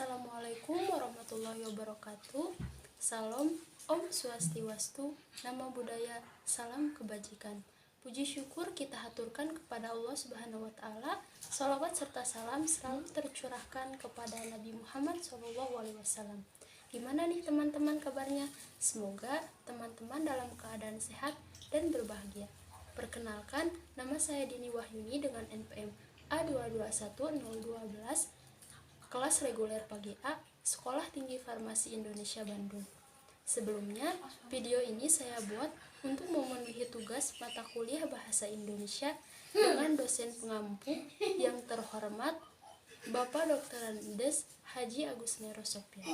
Assalamualaikum warahmatullahi wabarakatuh. Salam, Om Swastiwastu, Nama Budaya, Salam Kebajikan. Puji syukur kita haturkan kepada Allah Subhanahu wa Ta'ala. Salawat serta salam selalu tercurahkan kepada Nabi Muhammad SAW. Gimana nih teman-teman kabarnya? Semoga teman-teman dalam keadaan sehat dan berbahagia. Perkenalkan, nama saya Dini Wahyuni dengan NPM A221012, kelas reguler pagi A, Sekolah Tinggi Farmasi Indonesia Bandung. Sebelumnya, video ini saya buat untuk memenuhi tugas mata kuliah Bahasa Indonesia dengan dosen pengampu yang terhormat Bapak Dr. Andes Haji Agus Nero Sopyan.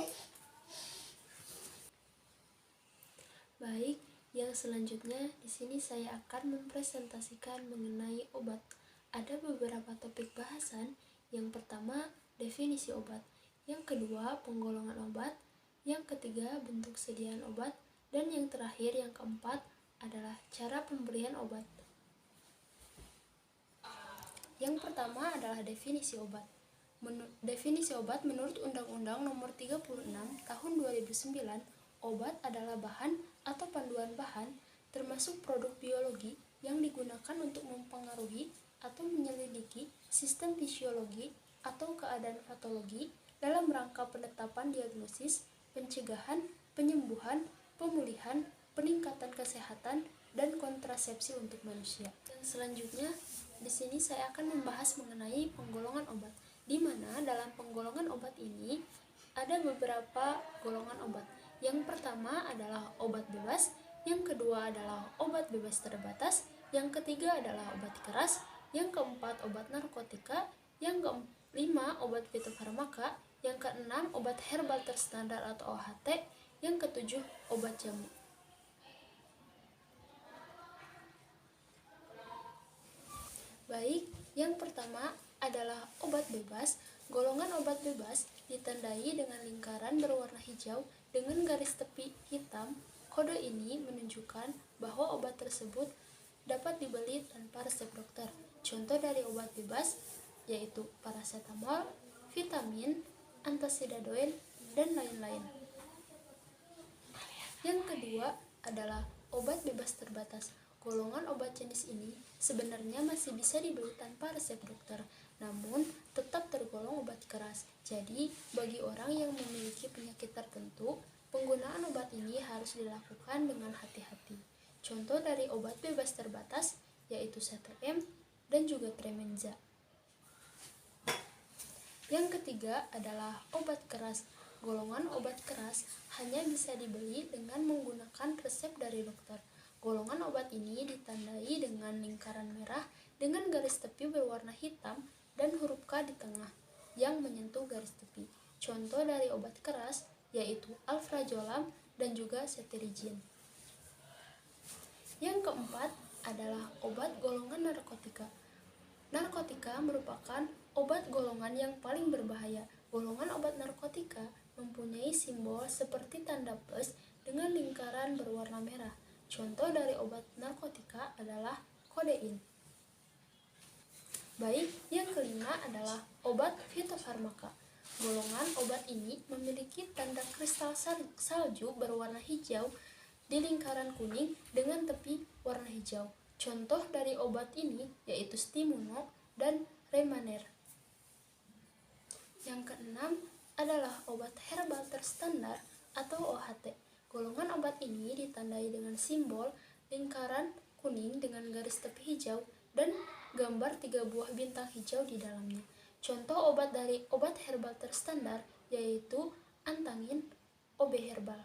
Baik, yang selanjutnya di sini saya akan mempresentasikan mengenai obat. Ada beberapa topik bahasan. Yang pertama, definisi obat. Yang kedua, penggolongan obat. Yang ketiga, bentuk sediaan obat. Dan yang terakhir, yang keempat, adalah cara pemberian obat. Yang pertama adalah definisi obat. Definisi obat menurut Undang-Undang Nomor 36 Tahun 2009, obat adalah bahan atau panduan bahan, termasuk produk biologi yang digunakan untuk mempengaruhi atau menyelidiki sistem fisiologi atau keadaan patologi dalam rangka penetapan diagnosis, pencegahan, penyembuhan, pemulihan, peningkatan kesehatan, dan kontrasepsi untuk manusia. Dan selanjutnya, di sini saya akan membahas mengenai penggolongan obat, di mana dalam penggolongan obat ini ada beberapa golongan obat. Yang pertama adalah obat bebas, yang kedua adalah obat bebas terbatas, yang ketiga adalah obat keras, yang keempat obat narkotika, yang kelima obat fitofarmaka, yang keenam obat herbal terstandar atau OHT, yang ketujuh obat jamu. Baik, yang pertama adalah obat bebas. Golongan obat bebas ditandai dengan lingkaran berwarna hijau dengan garis tepi hitam. Kode ini menunjukkan bahwa obat tersebut dapat dibeli tanpa resep dokter. Contoh dari obat bebas yaitu paracetamol, vitamin, antasidadoin, dan lain-lain. Yang kedua adalah obat bebas terbatas. Golongan obat jenis ini sebenarnya masih bisa dibeli tanpa resep dokter, namun tetap tergolong obat keras. Jadi, bagi orang yang memiliki penyakit tertentu, penggunaan obat ini harus dilakukan dengan hati-hati. Contoh dari obat bebas terbatas yaitu CTM dan juga Tremenza. Yang ketiga adalah obat keras. Golongan obat keras hanya bisa dibeli dengan menggunakan resep dari dokter. Golongan obat ini ditandai dengan lingkaran merah dengan garis tepi berwarna hitam dan huruf K di tengah yang menyentuh garis tepi. Contoh dari obat keras yaitu alprazolam dan juga cetirizine. Yang keempat adalah obat golongan narkotika. Narkotika merupakan obat golongan yang paling berbahaya. Golongan obat narkotika mempunyai simbol seperti tanda plus dengan lingkaran berwarna merah. Contoh dari obat narkotika adalah kodein. Baik, yang kelima adalah obat fitofarmaka. Golongan obat ini memiliki tanda kristal salju berwarna hijau di lingkaran kuning dengan tepi warna hijau. Contoh dari obat ini yaitu Stimuno dan Remaner. Yang keenam adalah obat herbal terstandar atau OHT. Golongan obat ini ditandai dengan simbol lingkaran kuning dengan garis tepi hijau dan gambar 3 buah bintang hijau di dalamnya. Contoh obat dari obat herbal terstandar yaitu Antangin, OB herbal.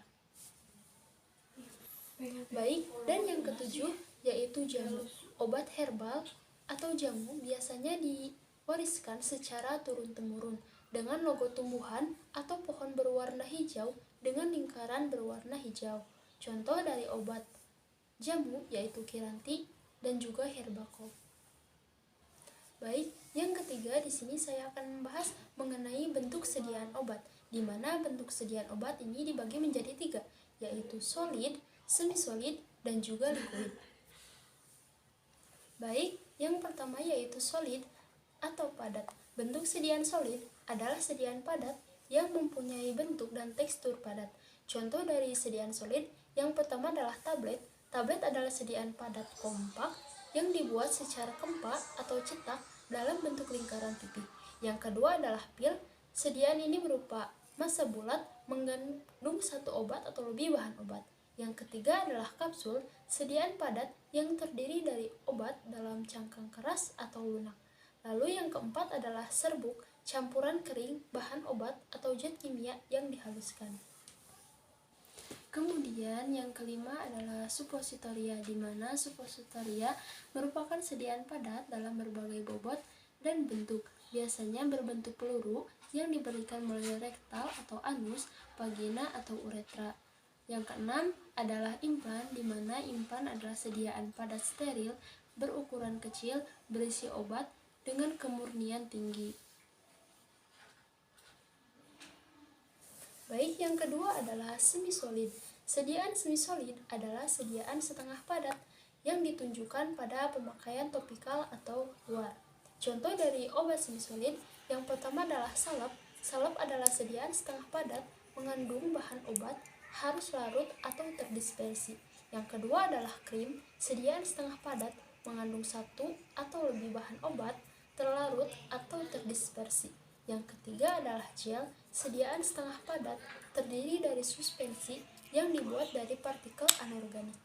Baik, dan yang ketujuh yaitu jamu. Obat herbal atau jamu biasanya diwariskan secara turun-temurun dengan logo tumbuhan atau pohon berwarna hijau dengan lingkaran berwarna hijau. Contoh dari obat jamu yaitu Kiranti dan juga Herbacol. Baik, yang ketiga di sini saya akan membahas mengenai bentuk sediaan obat, di mana bentuk sediaan obat ini dibagi menjadi 3, yaitu solid, semi-solid, dan juga liquid. Baik, yang pertama yaitu solid atau padat. Bentuk sediaan solid adalah sediaan padat yang mempunyai bentuk dan tekstur padat. Contoh dari sediaan solid, yang pertama adalah tablet. Tablet adalah sediaan padat kompak yang dibuat secara kempak atau cetak dalam bentuk lingkaran pipih. Yang kedua adalah pil. Sediaan ini berupa massa bulat mengandung satu obat atau lebih bahan obat. Yang ketiga adalah kapsul, sediaan padat yang terdiri dari obat dalam cangkang keras atau lunak. Lalu yang keempat adalah serbuk, campuran kering, bahan obat atau zat kimia yang dihaluskan. Kemudian yang kelima adalah supositoria, di mana supositoria merupakan sediaan padat dalam berbagai bobot dan bentuk, biasanya berbentuk peluru yang diberikan melalui rektal atau anus, vagina atau uretra. Yang keenam adalah implan, di mana implan adalah sediaan padat steril berukuran kecil berisi obat dengan kemurnian tinggi. Baik, yang kedua adalah semisolid. Sediaan semisolid adalah sediaan setengah padat yang ditunjukkan pada pemakaian topikal atau luar. Contoh dari obat semisolid, yang pertama adalah salep. Salep adalah sediaan setengah padat mengandung bahan obat, harus larut atau terdispersi. Yang kedua adalah krim, sediaan setengah padat mengandung satu atau lebih bahan obat, terlarut atau terdispersi. Yang ketiga adalah gel, sediaan setengah padat terdiri dari suspensi yang dibuat dari partikel anorganik.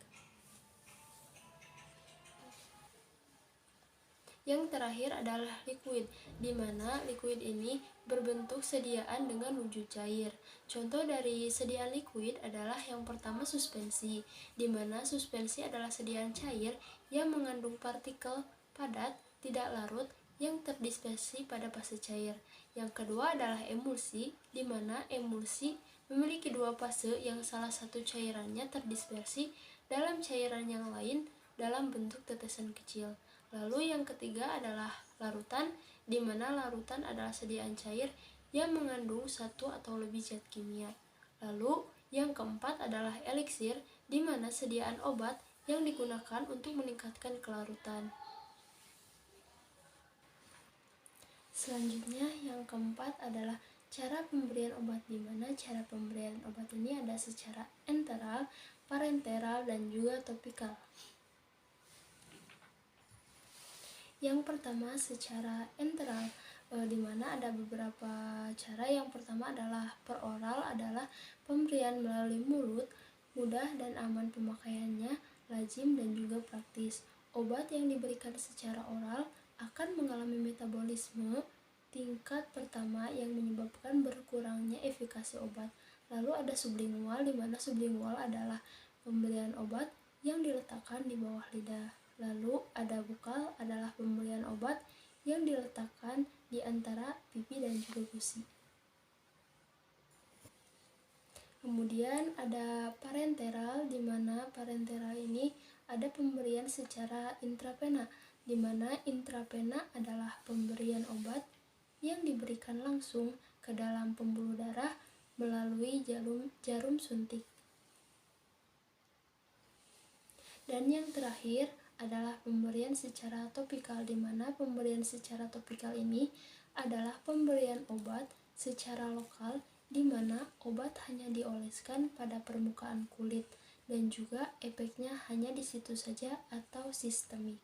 Yang terakhir adalah liquid, di mana liquid ini berbentuk sediaan dengan wujud cair. Contoh dari sediaan liquid adalah yang pertama suspensi, di mana suspensi adalah sediaan cair yang mengandung partikel padat tidak larut yang terdispersi pada fase cair. Yang kedua adalah emulsi, di mana emulsi memiliki dua fase yang salah satu cairannya terdispersi dalam cairan yang lain dalam bentuk tetesan kecil. Lalu yang ketiga adalah larutan, di mana larutan adalah sediaan cair yang mengandung satu atau lebih zat kimia. Lalu yang keempat adalah eliksir, di mana sediaan obat yang digunakan untuk meningkatkan kelarutan. Selanjutnya yang keempat adalah cara pemberian obat, di mana cara pemberian obat ini ada secara enteral, parenteral, dan juga topikal. Yang pertama secara enteral, di mana ada beberapa cara. Yang pertama adalah peroral, adalah pemberian melalui mulut, mudah dan aman pemakaiannya, lazim dan juga praktis. Obat yang diberikan secara oral akan mengalami metabolisme tingkat pertama yang menyebabkan berkurangnya efikasi obat. Lalu ada sublingual, di mana sublingual adalah pemberian obat yang diletakkan di bawah lidah. Lalu ada bukal, adalah pemberian obat yang diletakkan di antara pipi dan juga gusi. Kemudian ada parenteral, di mana parenteral ini ada pemberian secara intravena, di mana intravena adalah pemberian obat yang diberikan langsung ke dalam pembuluh darah melalui jarum suntik. Dan yang terakhir adalah pemberian secara topikal, di mana pemberian secara topikal ini adalah pemberian obat secara lokal, di mana obat hanya dioleskan pada permukaan kulit dan juga efeknya hanya di situ saja atau sistemik.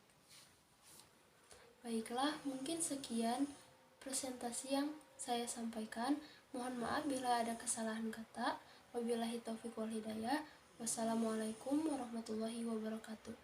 Baiklah, mungkin sekian presentasi yang saya sampaikan. Mohon maaf bila ada kesalahan kata. Wabillahi taufiq wal hidayah. Wassalamualaikum warahmatullahi wabarakatuh.